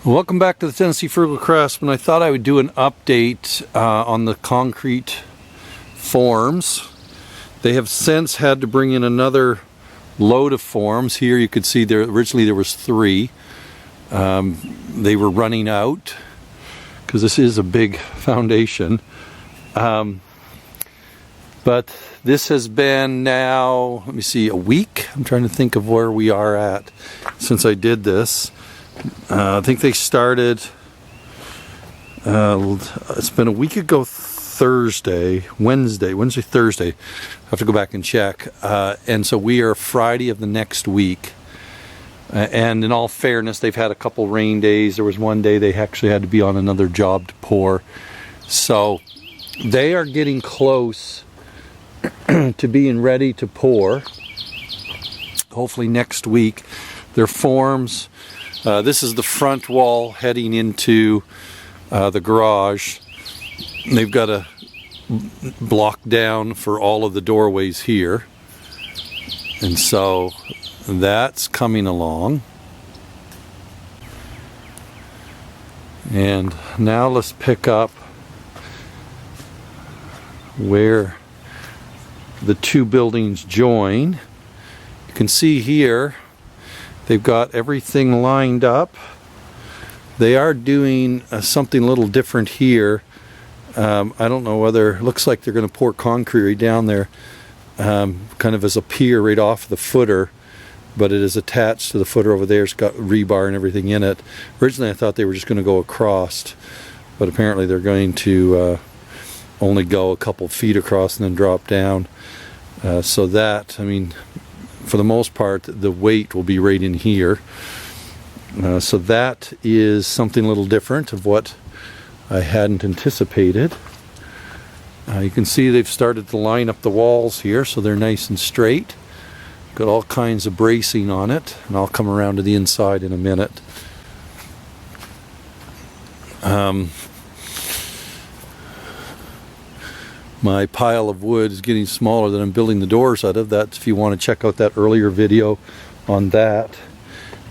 Welcome back to the Tennessee Frugal Craftsman. I thought I would do an update on the concrete forms. They have since had to bring in another load of forms. Here you could see originally there was 3. They were running out because this is a big foundation. But this has been now, let me see, a week. I'm trying to think of where we are at since I did this. I think they started, it's been a week ago Wednesday, Thursday. I have to go back and check. And so we are Friday of the next week. And in all fairness, they've had a couple rain days. There was one day they actually had to be on another job to pour. So they are getting close to being ready to pour. Hopefully next week. Their forms. This is the front wall heading into the garage. They've got a block down for all of the doorways here. And so that's coming along. And now let's pick up where the two buildings join. You can see here they've got everything lined up. They are doing something a little different here. I don't know whether, it looks like they're going to pour concrete right down there, kind of as a pier right off the footer, but it is attached to the footer over there. It's got rebar and everything in it. Originally I thought they were just going to go across, but apparently they're going to only go a couple feet across and then drop down. So that, I mean, for the most part, the weight will be right in here. So that is something a little different of what I hadn't anticipated. You can see they've started to line up the walls here so they're nice and straight. Got all kinds of bracing on it, and I'll come around to the inside in a minute. My pile of wood is getting smaller that I'm building the doors out of. That's, if you want to check out that earlier video on that,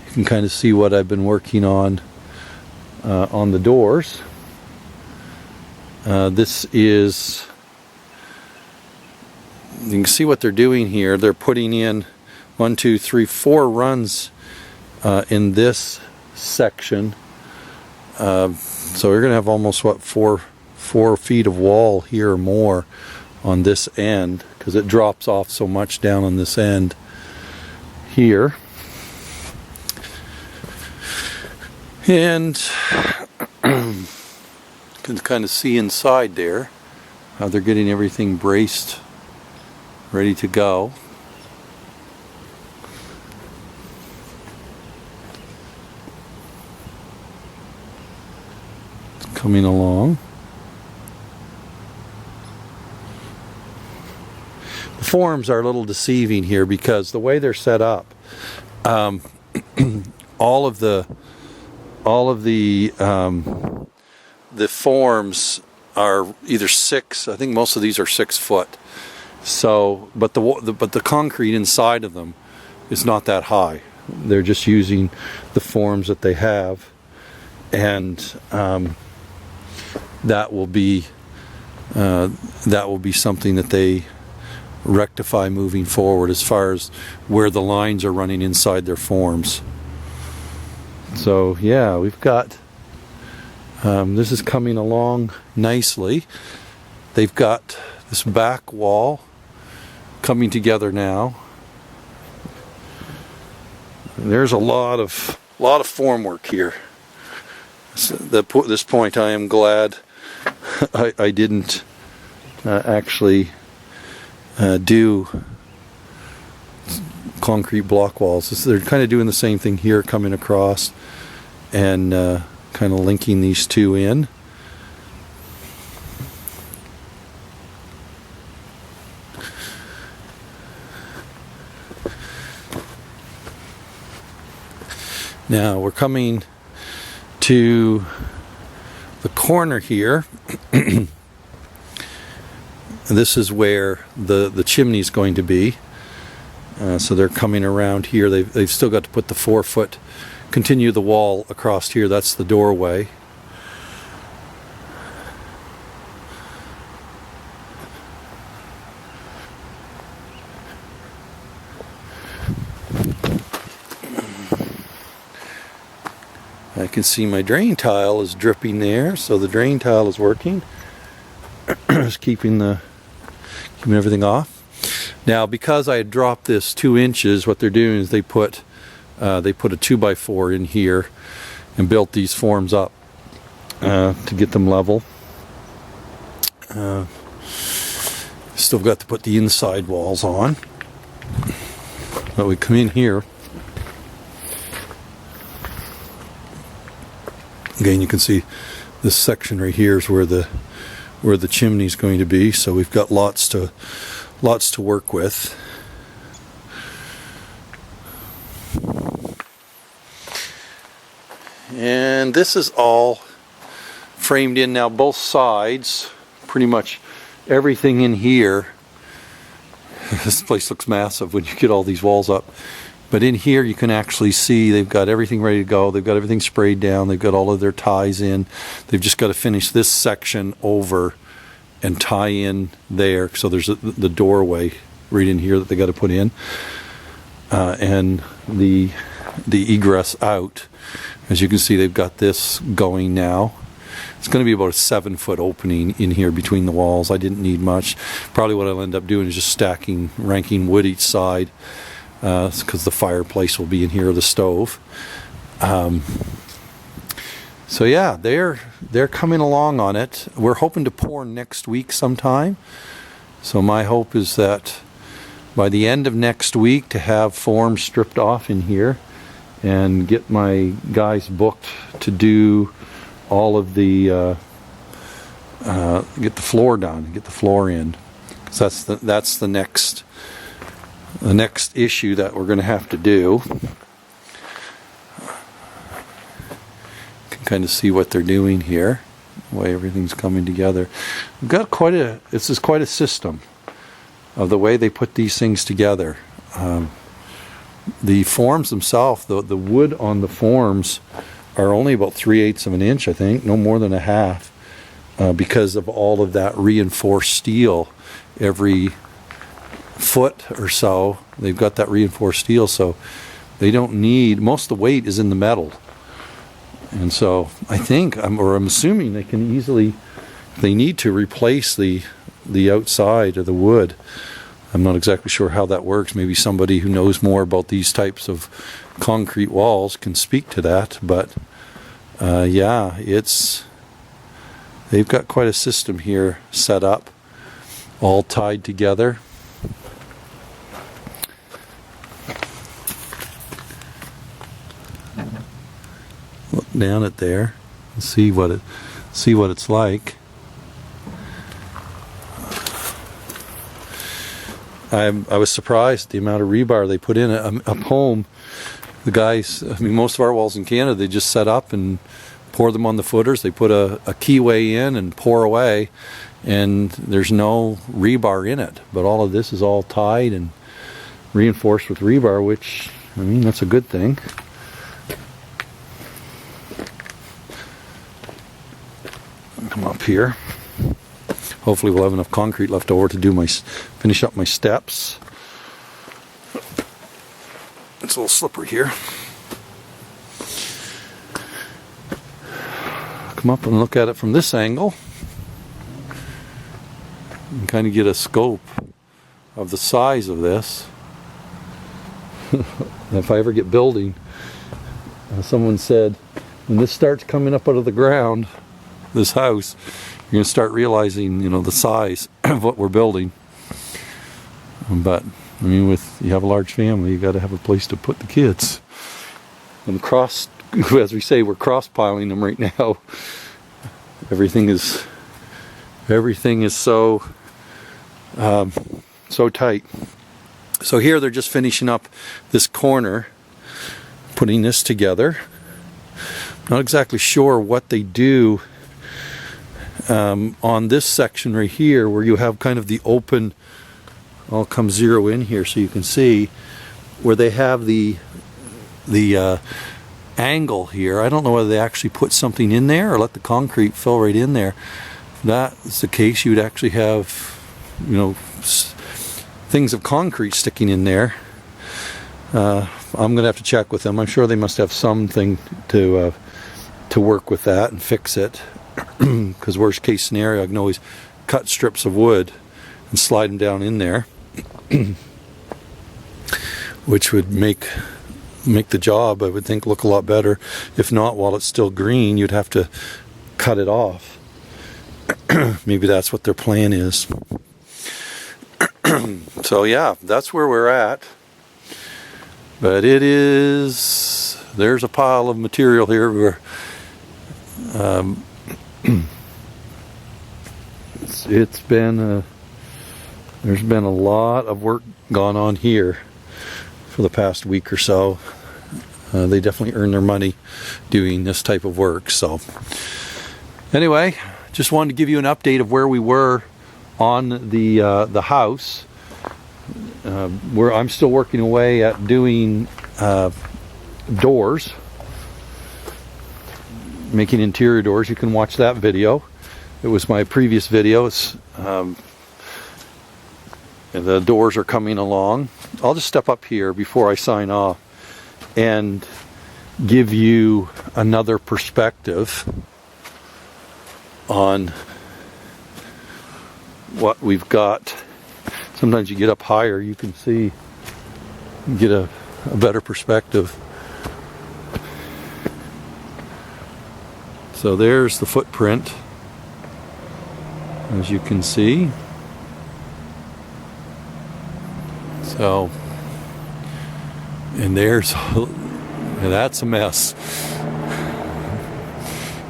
you can kind of see what I've been working on the doors. This is, you can see what they're doing here. They're putting in 1, 2, 3, 4 runs in this section. So we're going to have almost, what, 4 feet of wall here or more on this end, because it drops off so much down on this end here. And you can kind of see inside there how they're getting everything braced, ready to go. It's coming along. The forms are a little deceiving here because the way they're set up, all of the forms are either 6. I think most of these are 6 foot. So, but the concrete inside of them is not that high. They're just using the forms that they have, and that will be something that they rectify moving forward as far as where the lines are running inside their forms. So yeah, we've got this is coming along nicely. They've got this back wall coming together now. There's a lot of form work here. So at this point I am glad I didn't actually do concrete block walls. They're kind of doing the same thing here, coming across and kind of linking these two in. Now we're coming to the corner here. This is where the chimney is going to be. So they're coming around here. They've still got to put the 4-foot continue the wall across here. That's the doorway. I can see my drain tile is dripping there, so the drain tile is working. Just keeping everything off. Now, because I had dropped this 2 inches, what they're doing is they put a 2x4 in here and built these forms up to get them level. Still got to put the inside walls on. But we come in here. Again, you can see this section right here is where the chimney is going to be. So we've got lots to work with. And this is all framed in now, both sides. Pretty much everything in here. This place looks massive when you get all these walls up. But in here you can actually see they've got everything ready to go. They've got everything sprayed down. They've got all of their ties in. They've just got to finish this section over and tie in there. So there's the doorway right in here that they got to put in. And the egress out. As you can see, they've got this going now. It's going to be about a 7-foot opening in here between the walls. I didn't need much. Probably what I'll end up doing is just ranking wood each side. Because the fireplace will be in here, the stove. So yeah, they're coming along on it. We're hoping to pour next week sometime. So my hope is that by the end of next week to have forms stripped off in here and get my guys booked to do all of the get the floor done, get the floor in. Because that's the next issue that we're going to have to do. You can kind of see what they're doing here, the way everything's coming together. We've got this is quite a system of the way they put these things together. The forms themselves, the wood on the forms are only about 3/8 of an inch, I think, no more than a half, because of all of that reinforced steel. Every foot or so they've got that reinforced steel, so they don't need, most of the weight is in the metal. And so I think, I'm assuming they can easily, if they need to, replace the outside of the wood. I'm not exactly sure how that works. Maybe somebody who knows more about these types of concrete walls can speak to that. But yeah, they've got quite a system here set up, all tied together. Look down at there and see what it's like. I was surprised at the amount of rebar they put in up home. The guys, I mean, most of our walls in Canada, they just set up and pour them on the footers. They put a keyway in and pour away, and there's no rebar in it. But all of this is all tied and reinforced with rebar, which, I mean, that's a good thing. Come up here. Hopefully we'll have enough concrete left over to finish up my steps. It's a little slippery here. Come up and look at it from this angle and kind of get a scope of the size of this. If I ever get building, someone said, when this starts coming up out of the ground, this house, you're going to start realizing, you know, the size of what we're building. But I mean, you have a large family, you got to have a place to put the kids. And as we say, we're cross piling them right now. Everything is so tight. So here they're just finishing up this corner, putting this together. Not exactly sure what they do on this section right here, where you have kind of the open. I'll come zero in here so you can see where they have the angle here. I don't know whether they actually put something in there or let the concrete fill right in there. If that's the case, you would actually have, you know, things of concrete sticking in there. I'm gonna have to check with them. I'm sure they must have something to work with that and fix it. Because worst case scenario, I can always cut strips of wood and slide them down in there, which would make the job, I would think, look a lot better. If not, while it's still green, you'd have to cut it off. Maybe that's what their plan is. So yeah, that's where we're at. But it is, there's a pile of material here where it's been there's been a lot of work gone on here for the past week or so. They definitely earn their money doing this type of work. So anyway, just wanted to give you an update of where we were on the house. Where I'm still working away at doing doors, making interior doors. You can watch that video. It was my previous video. The doors are coming along. I'll just step up here before I sign off and give you another perspective on what we've got. Sometimes you get up higher, you can see, you get a better perspective. So there's the footprint, as you can see. So, and there's, and that's a mess.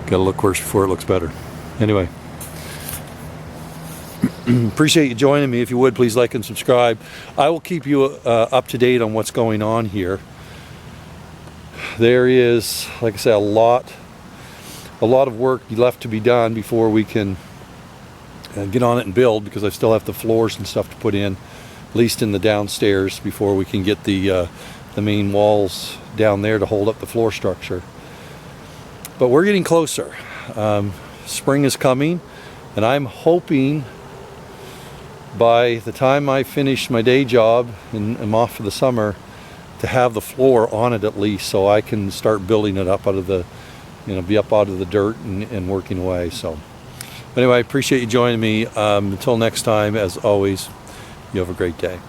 Gotta look worse before it looks better. Anyway. Appreciate you joining me. If you would, please like and subscribe. I will keep you up to date on what's going on here. There is, like I said, a lot of work left to be done before we can get on it and build, because I still have the floors and stuff to put in, at least in the downstairs, before we can get the main walls down there to hold up the floor structure. But we're getting closer. Spring is coming, and I'm hoping by the time I finish my day job and I'm off for the summer to have the floor on it at least, so I can start building it up out of the, be up out of the dirt and working away. So anyway, I appreciate you joining me. Until next time, as always, you have a great day.